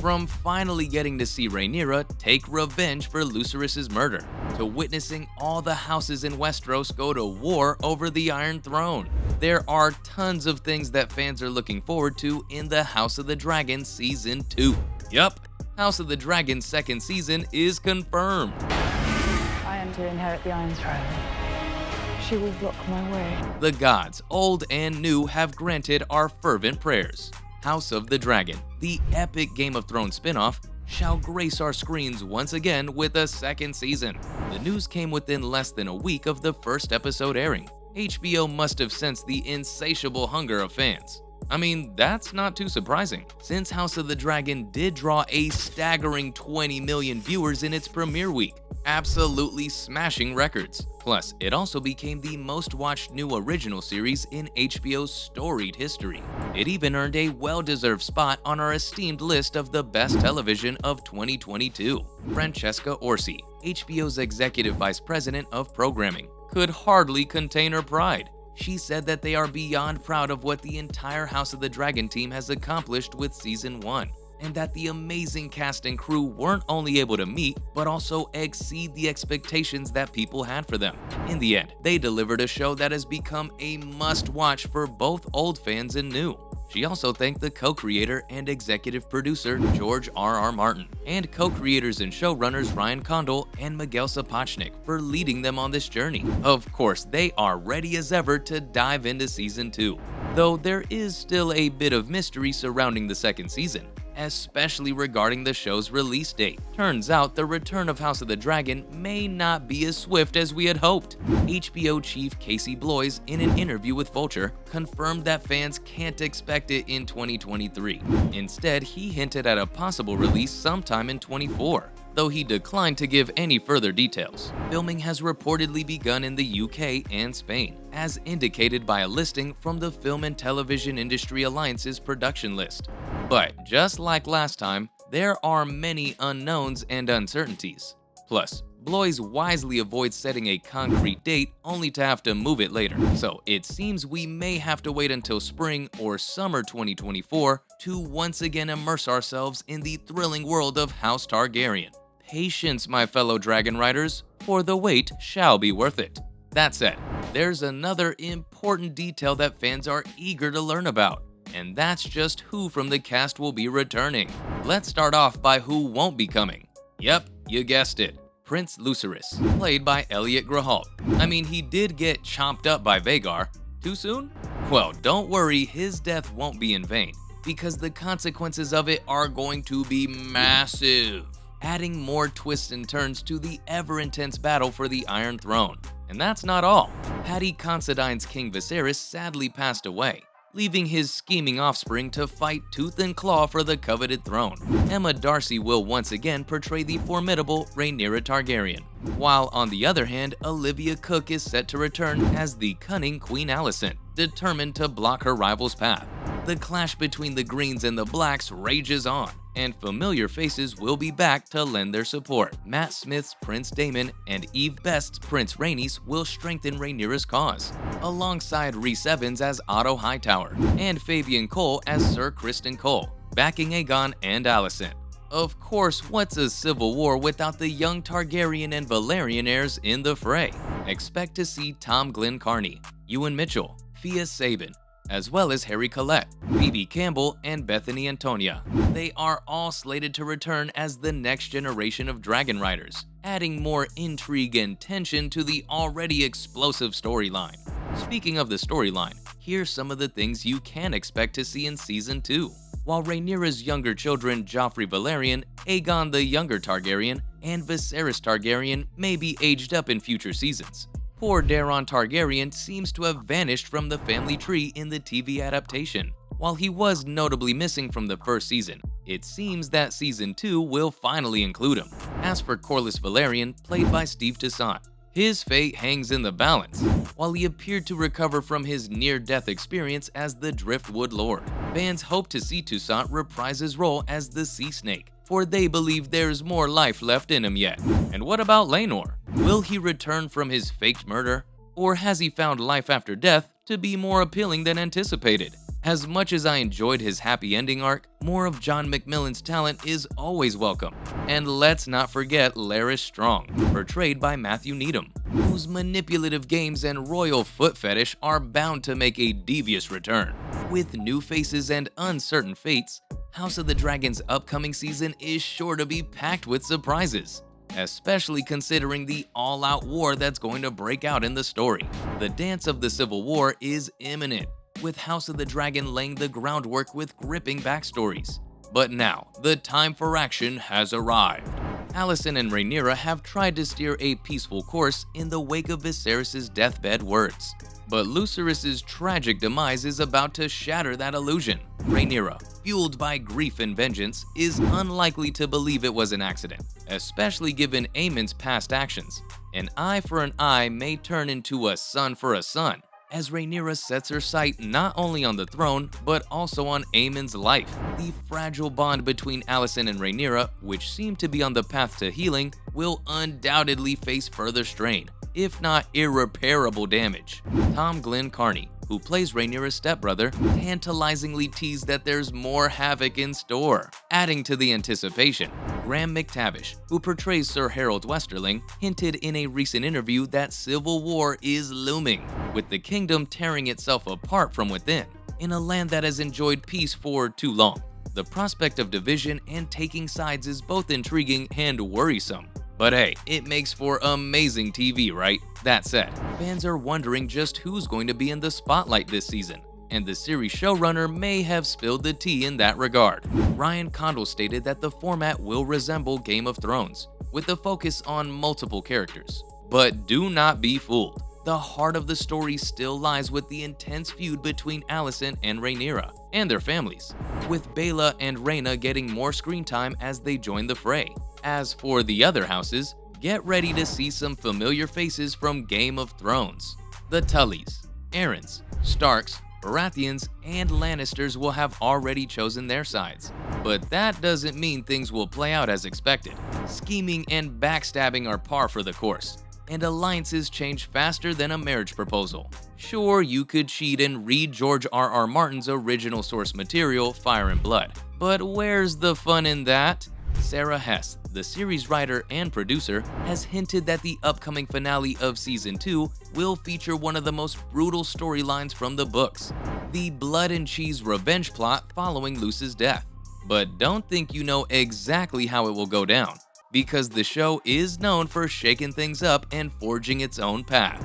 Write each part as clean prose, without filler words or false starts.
From finally getting to see Rhaenyra take revenge for Lucerys' murder, to witnessing all the houses in Westeros go to war over the Iron Throne, there are tons of things that fans are looking forward to in the House of the Dragon Season 2. Yup, House of the Dragon second season is confirmed. I am to inherit the Iron Throne. She will block my way. The gods, old and new, have granted our fervent prayers. House of the Dragon, the epic Game of Thrones spin-off, shall grace our screens once again with a second season. The news came within less than a week of the first episode airing. HBO must have sensed the insatiable hunger of fans. I mean, that's not too surprising, since House of the Dragon did draw a staggering 20 million viewers in its premiere week, absolutely smashing records. Plus, it also became the most watched new original series in HBO's storied history. It even earned a well-deserved spot on our esteemed list of the best television of 2022. Francesca Orsi, HBO's Executive Vice President of Programming, could hardly contain her pride. She said that they are beyond proud of what the entire House of the Dragon team has accomplished with Season 1, and that the amazing cast and crew weren't only able to meet, but also exceed the expectations that people had for them. In the end, they delivered a show that has become a must-watch for both old fans and new. She also thanked the co-creator and executive producer George R.R. Martin, and co-creators and showrunners Ryan Condal and Miguel Sapochnik for leading them on this journey. Of course, they are ready as ever to dive into Season 2, though there is still a bit of mystery surrounding the second season, especially regarding the show's release date. Turns out the return of House of the Dragon may not be as swift as we had hoped. HBO chief Casey Bloys, in an interview with Vulture, confirmed that fans can't expect it in 2023. Instead, he hinted at a possible release sometime in 2024, though he declined to give any further details. Filming has reportedly begun in the UK and Spain, as indicated by a listing from the Film and Television Industry Alliance's production list. But just like last time, there are many unknowns and uncertainties. Plus, Bloys wisely avoids setting a concrete date only to have to move it later. So it seems we may have to wait until spring or summer 2024 to once again immerse ourselves in the thrilling world of House Targaryen. Patience, my fellow dragon riders, for the wait shall be worth it. That said, there's another important detail that fans are eager to learn about, and that's just who from the cast will be returning. Let's start off by who won't be coming. Yep, you guessed it. Prince Lucerys, played by Elliot Grahalt. I mean, he did get chomped up by Vhagar. Too soon? Well, don't worry, his death won't be in vain, because the consequences of it are going to be massive, adding more twists and turns to the ever-intense battle for the Iron Throne. And that's not all. Paddy Considine's King Viserys sadly passed away, leaving his scheming offspring to fight tooth and claw for the coveted throne. Emma Darcy will once again portray the formidable Rhaenyra Targaryen, while on the other hand, Olivia Cooke is set to return as the cunning Queen Alicent, determined to block her rival's path. The clash between the Greens and the Blacks rages on, and familiar faces will be back to lend their support. Matt Smith's Prince Daemon and Eve Best's Prince Rhaenys will strengthen Rhaenyra's cause, alongside Rhys Evans as Otto Hightower, and Fabian Cole as Sir Criston Cole, backing Aegon and Alicent. Of course, what's a civil war without the young Targaryen and Valyrian heirs in the fray? Expect to see Tom Glenn Carney, Ewan Mitchell, Fia Sabin, as well as Harry Collette, Phoebe Campbell, and Bethany Antonia. They are all slated to return as the next generation of dragon riders, adding more intrigue and tension to the already explosive storyline. Speaking of the storyline, here's some of the things you can expect to see in Season 2. While Rhaenyra's younger children Joffrey Valerian, Aegon the Younger Targaryen, and Viserys Targaryen may be aged up in future seasons, poor Daeron Targaryen seems to have vanished from the family tree in the TV adaptation. While he was notably missing from the first season, it seems that Season 2 will finally include him. As for Corlys Velaryon, played by Steve Toussaint, his fate hangs in the balance. While he appeared to recover from his near-death experience as the Driftwood Lord, fans hope to see Toussaint reprise his role as the Sea Snake, for they believe there's more life left in him yet. And what about Laenor? Will he return from his faked murder? Or has he found life after death to be more appealing than anticipated? As much as I enjoyed his happy ending arc, more of John McMillan's talent is always welcome. And let's not forget Laris Strong, portrayed by Matthew Needham, whose manipulative games and royal foot fetish are bound to make a devious return. With new faces and uncertain fates, House of the Dragon's upcoming season is sure to be packed with surprises, especially considering the all-out war that's going to break out in the story. The dance of the Civil War is imminent, with House of the Dragon laying the groundwork with gripping backstories. But now, the time for action has arrived. Alicent and Rhaenyra have tried to steer a peaceful course in the wake of Viserys' deathbed words. But Lucerys' tragic demise is about to shatter that illusion. Rhaenyra, fueled by grief and vengeance, is unlikely to believe it was an accident, especially given Aemon's past actions. An eye for an eye may turn into a son for a son, as Rhaenyra sets her sight not only on the throne, but also on Aemon's life. The fragile bond between Alicent and Rhaenyra, which seemed to be on the path to healing, will undoubtedly face further strain, if not irreparable damage. Tom Glenn Carney, who plays Rhaenyra's stepbrother, tantalizingly teased that there's more havoc in store. Adding to the anticipation, Graham McTavish, who portrays Sir Harold Westerling, hinted in a recent interview that civil war is looming, with the kingdom tearing itself apart from within. In a land that has enjoyed peace for too long, the prospect of division and taking sides is both intriguing and worrisome. But hey, it makes for amazing TV, right? That said, fans are wondering just who's going to be in the spotlight this season, and the series showrunner may have spilled the tea in that regard. Ryan Condal stated that the format will resemble Game of Thrones, with a focus on multiple characters. But do not be fooled. The heart of the story still lies with the intense feud between Alicent and Rhaenyra, and their families, with Baela and Rhaena getting more screen time as they join the fray. As for the other houses, get ready to see some familiar faces from Game of Thrones. The Tullys, Aarons, Starks, Baratheons, and Lannisters will have already chosen their sides. But that doesn't mean things will play out as expected. Scheming and backstabbing are par for the course, and alliances change faster than a marriage proposal. Sure, you could cheat and read George R.R. Martin's original source material, Fire and Blood, but where's the fun in that? Sarah Hess, the series writer and producer, has hinted that the upcoming finale of Season 2 will feature one of the most brutal storylines from the books, the blood and cheese revenge plot following Luce's death. But don't think you know exactly how it will go down, because the show is known for shaking things up and forging its own path.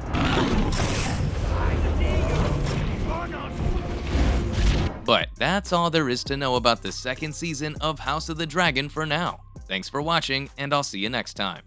But that's all there is to know about the second season of House of the Dragon for now. Thanks for watching, and I'll see you next time.